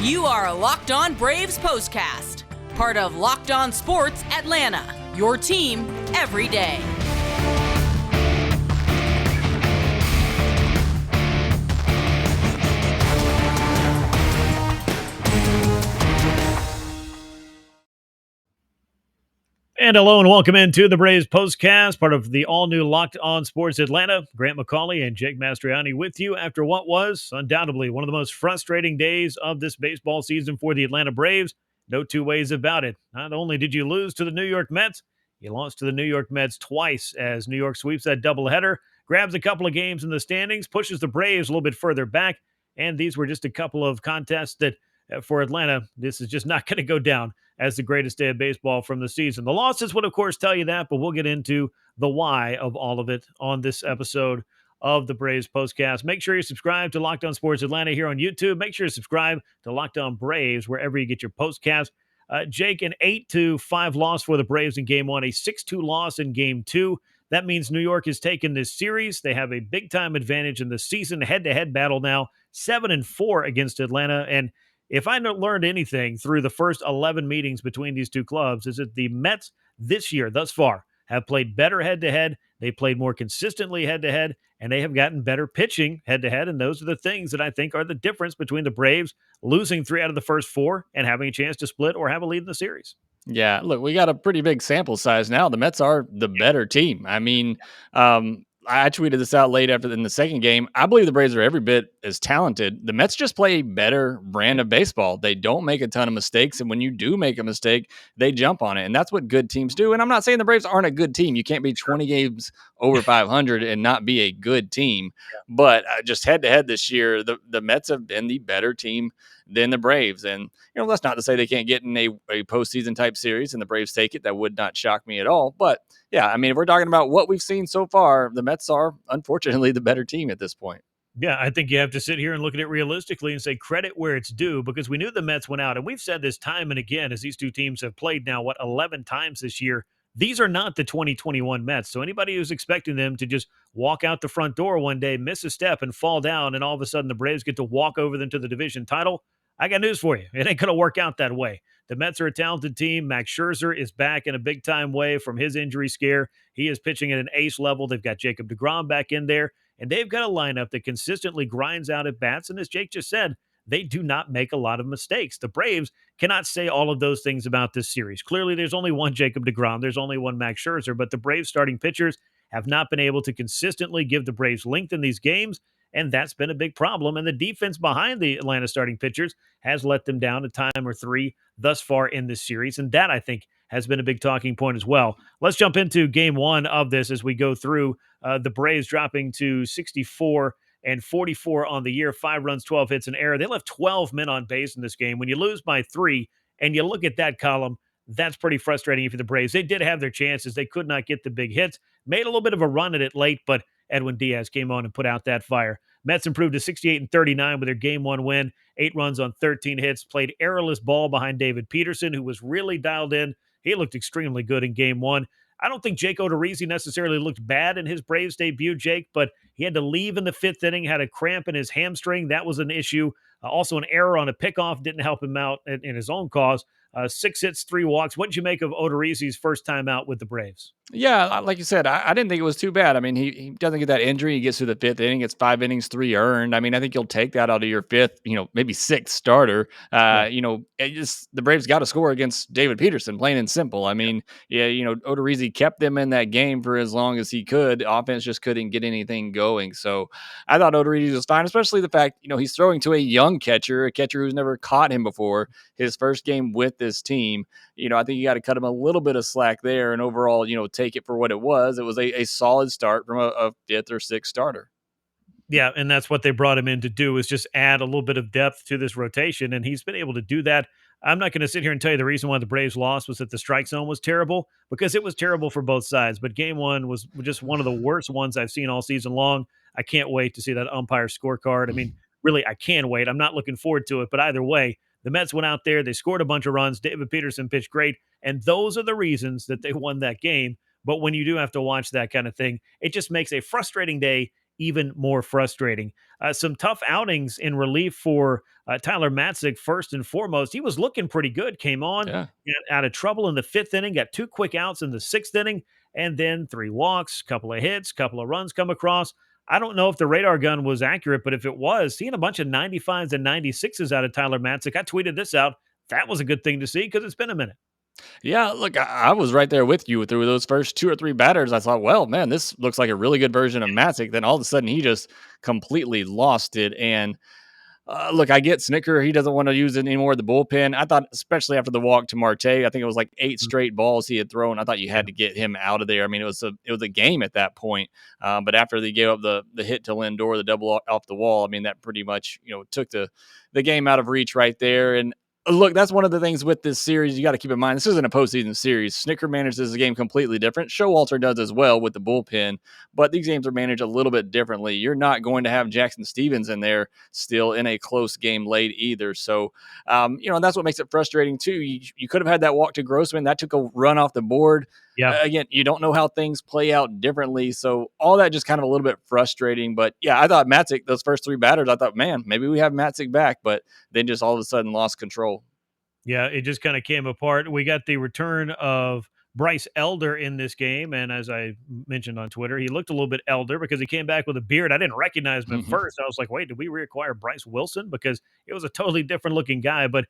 You are Locked On Braves POSTCAST, part of Locked On Sports Atlanta, your team every day. And hello and welcome into the Braves POSTCAST, part of the all-new Locked On Sports Atlanta. Grant McAuley and Jake Mastroianni with you after what was undoubtedly one of the most frustrating days of this baseball season for the Atlanta Braves. No two ways about it. Not only did you lose to the New York Mets, you lost to the New York Mets twice as New York sweeps that doubleheader, grabs a couple of games in the standings, pushes the Braves a little bit further back, and these were just a couple of contests that, for Atlanta, this is just not going to go down as the greatest day of baseball from the season. The losses would, of course, tell you that, but we'll get into the why of all of it on this episode of the Braves POSTCAST. Make sure you subscribe to Locked On Sports Atlanta here on YouTube. Make sure you subscribe to Locked On Braves wherever you get your postcast. Jake, an 8-5 loss for the Braves in Game 1, a 6-2 loss in Game 2. That means New York has taken this series. They have a big-time advantage in the season head-to-head battle now, 7-4 against Atlanta. And if I learned anything through the first 11 meetings between these two clubs, is that the Mets this year, thus far, have played better head-to-head. They played more consistently head-to-head, and they have gotten better pitching head-to-head. And those are the things that I think are the difference between the Braves losing 3 out of the first 4 and having a chance to split or have a lead in the series. Yeah, look, we got a pretty big sample size now. The Mets are the better team. I mean, I tweeted this out late in the second game. I believe the Braves are every bit as talented. The Mets just play a better brand of baseball. They don't make a ton of mistakes, and when you do make a mistake, they jump on it, and that's what good teams do. And I'm not saying the Braves aren't a good team. You can't be 20 games over 500 and not be a good team. But just head-to-head this year, the Mets have been the better team than the Braves. And, that's not to say they can't get in a postseason type series and the Braves take it. That would not shock me at all. But yeah, I mean, if we're talking about what we've seen so far, the Mets are unfortunately the better team at this point. Yeah, I think you have to sit here and look at it realistically and say credit where it's due, because we knew the Mets went out. And we've said this time and again as these two teams have played now, 11 times this year. These are not the 2021 Mets. So anybody who's expecting them to just walk out the front door one day, miss a step and fall down, and all of a sudden the Braves get to walk over them to the division title, I got news for you. It ain't going to work out that way. The Mets are a talented team. Max Scherzer is back in a big-time way from his injury scare. He is pitching at an ace level. They've got Jacob deGrom back in there, and they've got a lineup that consistently grinds out at bats. And as Jake just said, they do not make a lot of mistakes. The Braves cannot say all of those things about this series. Clearly, there's only one Jacob deGrom. There's only one Max Scherzer, but the Braves starting pitchers have not been able to consistently give the Braves length in these games, and that's been a big problem. And the defense behind the Atlanta starting pitchers has let them down a time or 3 thus far in this series, and that, I think, has been a big talking point as well. Let's jump into Game 1 of this as we go through the Braves dropping to 64 and 44 on the year, 5 runs, 12 hits, and error. They left 12 men on base in this game. When you lose by 3 and you look at that column, that's pretty frustrating for the Braves. They did have their chances. They could not get the big hits. Made a little bit of a run at it late, but Edwin Diaz came on and put out that fire. Mets improved to 68 and 39 with their Game 1 win, 8 runs on 13 hits, played errorless ball behind David Peterson, who was really dialed in. He looked extremely good in Game 1. I don't think Jake Odorizzi necessarily looked bad in his Braves debut, Jake, but he had to leave in the 5th inning, had a cramp in his hamstring. That was an issue. Also, an error on a pickoff didn't help him out in his own cause. 6 hits, 3 walks. What did you make of Odorizzi's first time out with the Braves? Yeah, like you said, I didn't think it was too bad. I mean, he doesn't get that injury. He gets to the 5th inning. It's 5 innings, 3 earned. I mean, I think you'll take that out of your 5th, maybe 6th starter. The Braves got to score against David Peterson, plain and simple. I mean, Odorizzi kept them in that game for as long as he could. The offense just couldn't get anything going. So I thought Odorizzi was fine, especially the fact, he's throwing to a young catcher, a catcher who's never caught him before. His first game with this team. I think you got to cut him a little bit of slack there, and overall, take it for what it was. It was a solid start from a 5th or 6th starter. Yeah, and that's what they brought him in to do, is just add a little bit of depth to this rotation, and he's been able to do that. I'm not going to sit here and tell you the reason why the Braves lost was that the strike zone was terrible, because it was terrible for both sides. But Game 1 was just one of the worst ones I've seen all season long. I can't wait to see that umpire scorecard. I mean, really, I can wait. I'm not looking forward to it, but either way, the Mets went out there, they scored a bunch of runs. David Peterson pitched great, and those are the reasons that they won that game. But when you do have to watch that kind of thing, it just makes a frustrating day even more frustrating. Some tough outings in relief for Tyler Matzik, first and foremost. He was looking pretty good, came on, Yeah. got out of trouble in the fifth inning, got two quick outs in the sixth inning, and then three walks, couple of hits, couple of runs come across. I don't know if the radar gun was accurate, but if it was, seeing a bunch of 95s and 96s out of Tyler Matzik, I tweeted this out. That was a good thing to see because it's been a minute. Yeah, look, I was right there with you through those first two or three batters. I thought, well, man, this looks like a really good version of Matic. Then all of a sudden, he just completely lost it. And look, I get Snicker. He doesn't want to use it anymore. The bullpen. I thought, especially after the walk to Marte, I think it was like 8 Mhm. straight balls he had thrown. I thought you Yeah. had to get him out of there. I mean, it was a game at that point. But after they gave up the hit to Lindor, the double off the wall, I mean, that pretty much took the game out of reach right there. And look, that's one of the things with this series you got to keep in mind. This isn't a postseason series. Snicker manages the game completely different. Showalter does as well with the bullpen, but these games are managed a little bit differently. You're not going to have Jackson Stevens in there still in a close game late either. So, that's what makes it frustrating too. You could have had that walk to Grossman. That took a run off the board. Yeah. Again, you don't know how things play out differently. So all that just kind of a little bit frustrating. But yeah, I thought Matzik, those first three batters, I thought, man, maybe we have Matzik back, but then just all of a sudden lost control. Yeah, it just kind of came apart. We got the return of Bryce Elder in this game. And as I mentioned on Twitter, he looked a little bit elder because he came back with a beard. I didn't recognize him at first. I was like, wait, did we reacquire Bryce Wilson? Because it was a totally different looking guy. But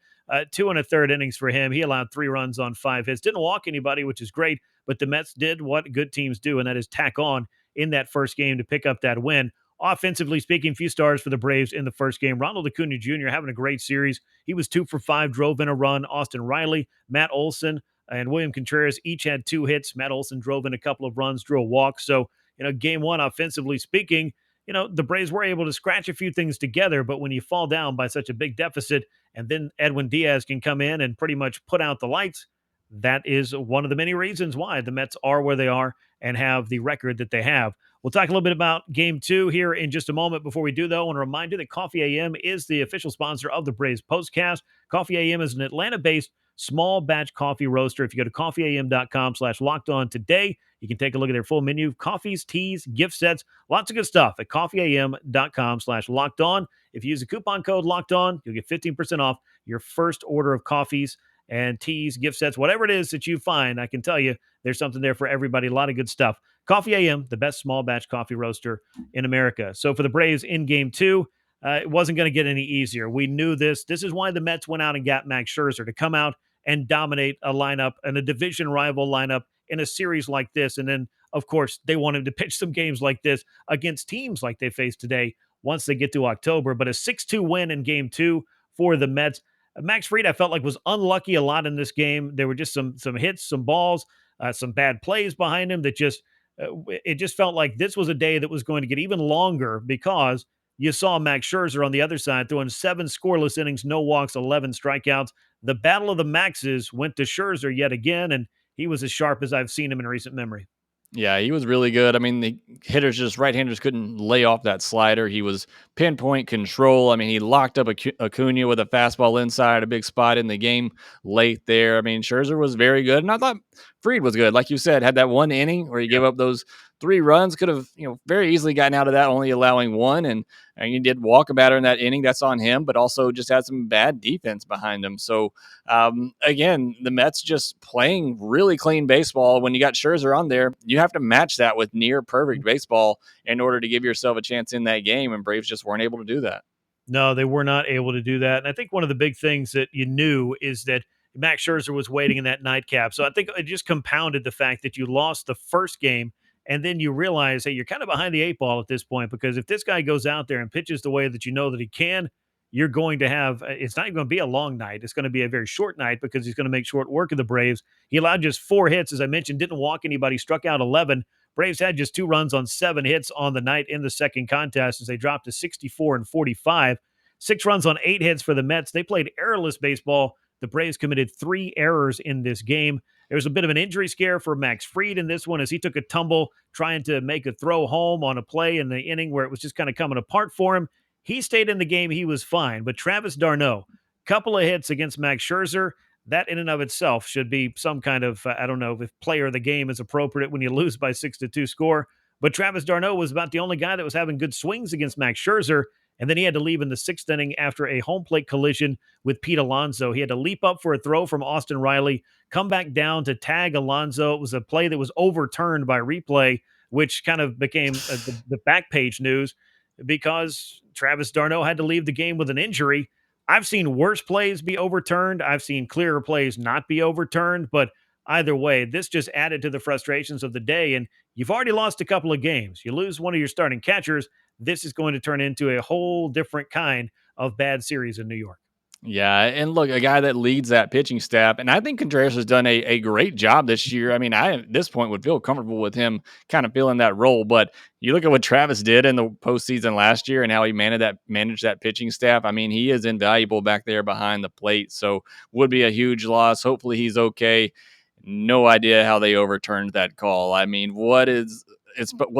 two and a third innings for him. He allowed 3 runs on 5 hits. Didn't walk anybody, which is great. But the Mets did what good teams do, and that is tack on in that first game to pick up that win. Offensively speaking, few stars for the Braves in the first game. Ronald Acuna Jr. having a great series. He was 2 for 5, drove in a run. Austin Riley, Matt Olson, and William Contreras each had 2 hits. Matt Olson drove in a couple of runs, drew a walk. So, game one, offensively speaking, the Braves were able to scratch a few things together. But when you fall down by such a big deficit, and then Edwin Diaz can come in and pretty much put out the lights, that is one of the many reasons why the Mets are where they are and have the record that they have. We'll talk a little bit about game two here in just a moment. Before we do, though, I want to remind you that Coffee AM is the official sponsor of the Braves Postcast. Coffee AM is an Atlanta-based small batch coffee roaster. If you go to coffeeam.com/locked on today, you can take a look at their full menu of coffees, teas, gift sets, lots of good stuff at coffeeam.com/locked on. If you use the coupon code locked on, you'll get 15% off your first order of coffees and teas, gift sets, whatever it is that you find. I can tell you there's something there for everybody. A lot of good stuff. Coffee AM, the best small batch coffee roaster in America. So for the Braves in game two, it wasn't going to get any easier. We knew this. This is why the Mets went out and got Max Scherzer to come out and dominate a lineup and a division rival lineup in a series like this. And then, of course, they want him to pitch some games like this against teams like they face today once they get to October. But a 6-2 win in game two for the Mets. Max Fried, I felt like, was unlucky a lot in this game. There were just some hits, some balls, some bad plays behind him that just it just felt like this was a day that was going to get even longer because you saw Max Scherzer on the other side throwing 7 scoreless innings, no walks, 11 strikeouts. The battle of the Maxes went to Scherzer yet again, and he was as sharp as I've seen him in recent memory. Yeah, he was really good. I mean, the right-handers couldn't lay off that slider. He was pinpoint control. I mean, he locked up Acuna with a fastball inside, a big spot in the game late there. I mean, Scherzer was very good, and I thought Fried was good. Like you said, had that one inning where he gave up those 3 runs, could have very easily gotten out of that, only allowing one, and he did walk a batter in that inning. That's on him, but also just had some bad defense behind him. So again, the Mets just playing really clean baseball. When you got Scherzer on there, you have to match that with near perfect baseball in order to give yourself a chance in that game. And Braves just weren't able to do that. No, they were not able to do that. And I think one of the big things that you knew is that Max Scherzer was waiting in that nightcap. So I think it just compounded the fact that you lost the first game and then you realize, hey, you're kind of behind the 8 ball at this point because if this guy goes out there and pitches the way that you know that he can, you're going to have it's not even going to be a long night. It's going to be a very short night because he's going to make short work of the Braves. He allowed just 4 hits, as I mentioned, didn't walk anybody, struck out 11. Braves had just 2 runs on 7 hits on the night in the second contest as they dropped to 64 and 45. 6 runs on 8 hits for the Mets. They played errorless baseball. The Braves committed 3 errors in this game. There was a bit of an injury scare for Max Fried in this one as he took a tumble trying to make a throw home on a play in the inning where it was just kind of coming apart for him. He stayed in the game. He was fine. But Travis d'Arnaud, couple of hits against Max Scherzer, that in and of itself should be some kind of, I don't know if player of the game is appropriate when you lose by 6-2 score. But Travis d'Arnaud was about the only guy that was having good swings against Max Scherzer. And then he had to leave in the sixth inning after a home plate collision with Pete Alonso. He had to leap up for a throw from Austin Riley, come back down to tag Alonso. It was a play that was overturned by replay, which kind of became the back page news because Travis d'Arnaud had to leave the game with an injury. I've seen worse plays be overturned. I've seen clearer plays not be overturned, but either way, this just added to the frustrations of the day. And you've already lost a couple of games. You lose one of your starting catchers. This is going to turn into a whole different kind of bad series in New York. Yeah, and look, a guy that leads that pitching staff, and I think Contreras has done a great job this year. I mean, I at this point would feel comfortable with him kind of filling that role. But you look at what Travis did in the postseason last year and how he managed that pitching staff. I mean, he is invaluable back there behind the plate. So would be a huge loss. Hopefully he's okay. No idea how they overturned that call. I mean, what's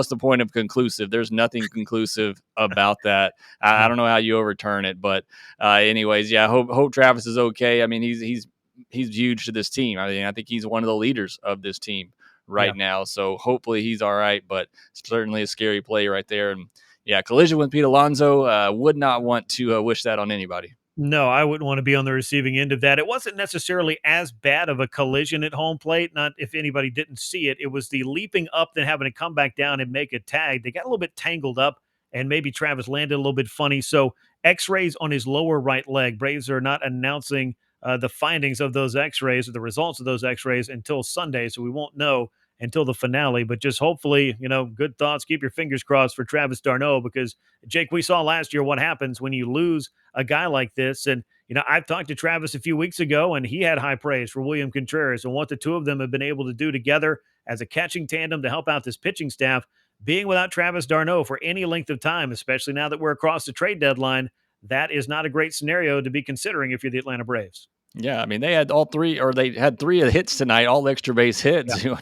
the point of conclusive? There's nothing conclusive about that. I don't know how you overturn it, but anyways, yeah, hope Travis is okay. I mean, he's huge to this team. I mean, I think he's one of the leaders of this team right now. So hopefully he's all right, but certainly a scary play right there. And yeah, collision with Pete Alonso, would not want to wish that on anybody. No, I wouldn't want to be on the receiving end of that. It wasn't necessarily as bad of a collision at home plate. Not if anybody didn't see it. It was the leaping up, then having to come back down and make a tag. They got a little bit tangled up, and maybe Travis landed a little bit funny. So X-rays on his lower right leg. Braves are not announcing the findings of those X-rays or the results of those X-rays until Sunday, so we won't know until the finale. But just hopefully, good thoughts. Keep your fingers crossed for Travis d'Arnaud because, Jake, we saw last year what happens when you lose a guy like this. And, I've talked to Travis a few weeks ago, and he had high praise for William Contreras and what the two of them have been able to do together as a catching tandem to help out this pitching staff. Being without Travis d'Arnaud for any length of time, especially now that we're across the trade deadline, that is not a great scenario to be considering if you're the Atlanta Braves. Yeah, I mean they had they had three hits tonight, all extra base hits. Yeah.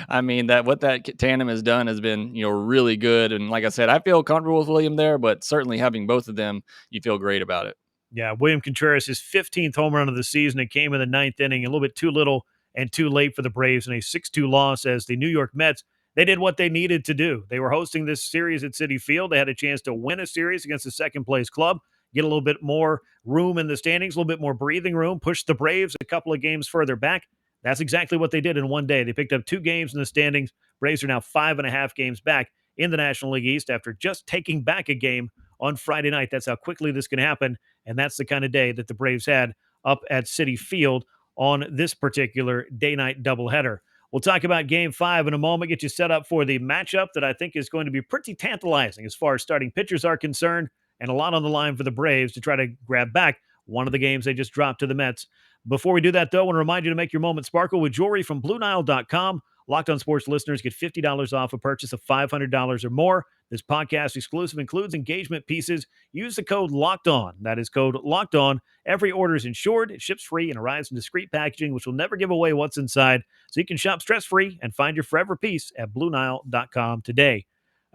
I mean what that tandem has done has been really good. And like I said, I feel comfortable with William there, but certainly having both of them, you feel great about it. Yeah, William Contreras, his 15th home run of the season. It came in the ninth inning, a little bit too little and too late for the Braves in a 6-2 loss as the New York Mets, they did what they needed to do. They were hosting this series at Citi Field. They had a chance to win a series against the second-place club, get a little bit more room in the standings, a little bit more breathing room, push the Braves a couple of games further back. That's exactly what they did in one day. They picked up 2 games in the standings. Braves are now 5.5 games back in the National League East after just taking back a game on Friday night. That's how quickly this can happen. And that's the kind of day that the Braves had up at Citi Field on this particular day-night doubleheader. We'll talk about Game 5 in a moment, get you set up for the matchup that I think is going to be pretty tantalizing as far as starting pitchers are concerned, and a lot on the line for the Braves to try to grab back one of the games they just dropped to the Mets. Before we do that, though, I want to remind you to make your moment sparkle with jewelry from BlueNile.com. Locked On Sports listeners get $50 off a purchase of $500 or more. This podcast exclusive includes engagement pieces. Use the code Locked On. That is code Locked On. Every order is insured, it ships free, and arrives in discreet packaging, which will never give away what's inside. So you can shop stress-free and find your forever piece at BlueNile.com today.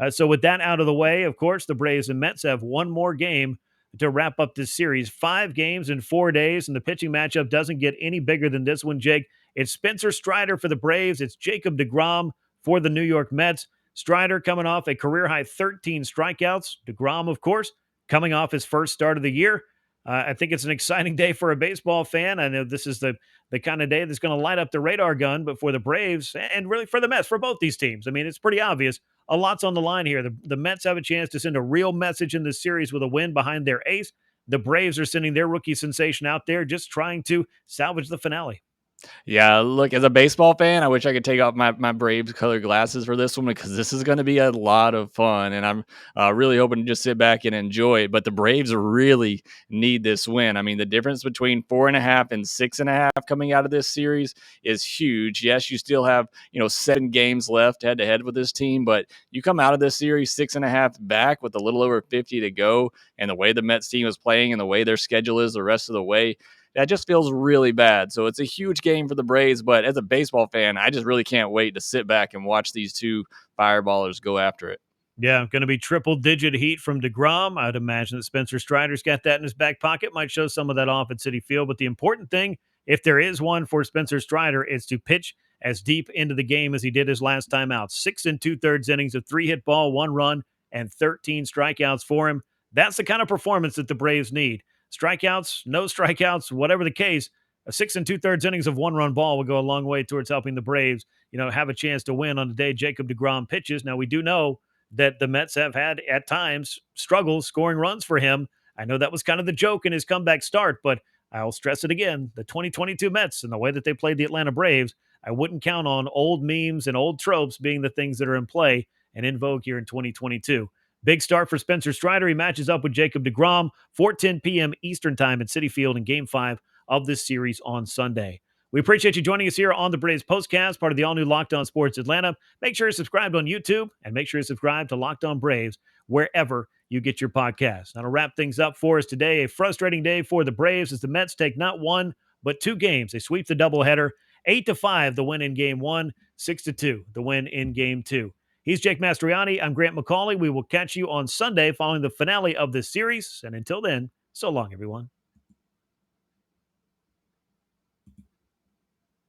So with that out of the way, of course, the Braves and Mets have one more game to wrap up this series. 5 games in 4 days, and the pitching matchup doesn't get any bigger than this one, Jake. It's Spencer Strider for the Braves. It's Jacob deGrom for the New York Mets. Strider coming off a career-high 13 strikeouts. deGrom, of course, coming off his first start of the year. I think it's an exciting day for a baseball fan. I know this is the kind of day that's going to light up the radar gun, but for the Braves and really for the Mets, for both these teams, I mean, it's pretty obvious. A lot's on the line here. The Mets have a chance to send a real message in this series with a win behind their ace. The Braves are sending their rookie sensation out there just trying to salvage the finale. Yeah, look, as a baseball fan, I wish I could take off my Braves colored glasses for this one because this is going to be a lot of fun. And I'm really hoping to just sit back and enjoy it. But the Braves really need this win. I mean, the difference between 4.5 and 6.5 coming out of this series is huge. Yes, you still have, 7 games left head to head with this team, but you come out of this series 6.5 back with a little over 50 to go. And the way the Mets team is playing and the way their schedule is the rest of the way, that just feels really bad. So it's a huge game for the Braves, but as a baseball fan, I just really can't wait to sit back and watch these two fireballers go after it. Yeah, going to be triple-digit heat from deGrom. I'd imagine that Spencer Strider's got that in his back pocket. Might show some of that off at Citi Field. But the important thing, if there is one for Spencer Strider, is to pitch as deep into the game as he did his last time out. 6 2/3 innings of 3-hit ball, 1 run, and 13 strikeouts for him. That's the kind of performance that the Braves need. Strikeouts, no strikeouts, whatever the case, a 6 2/3 innings of 1-run ball will go a long way towards helping the Braves, have a chance to win on the day Jacob deGrom pitches. Now, we do know that the Mets have had, at times, struggles scoring runs for him. I know that was kind of the joke in his comeback start, but I'll stress it again. The 2022 Mets and the way that they played the Atlanta Braves, I wouldn't count on old memes and old tropes being the things that are in play and in vogue here in 2022. Big start for Spencer Strider. He matches up with Jacob deGrom, 4:10 p.m. Eastern Time at Citi Field in Game 5 of this series on Sunday. We appreciate you joining us here on the Braves Postcast, part of the all-new Locked On Sports Atlanta. Make sure you're subscribed on YouTube, and make sure you're subscribed to Locked On Braves wherever you get your podcasts. That'll wrap things up for us today. A frustrating day for the Braves as the Mets take not one, but 2 games. They sweep the doubleheader, 8-5, the win in Game 1, 6-2, the win in Game 2. He's Jake Mastroianni. I'm Grant McAuley. We will catch you on Sunday following the finale of this series. And until then, so long, everyone.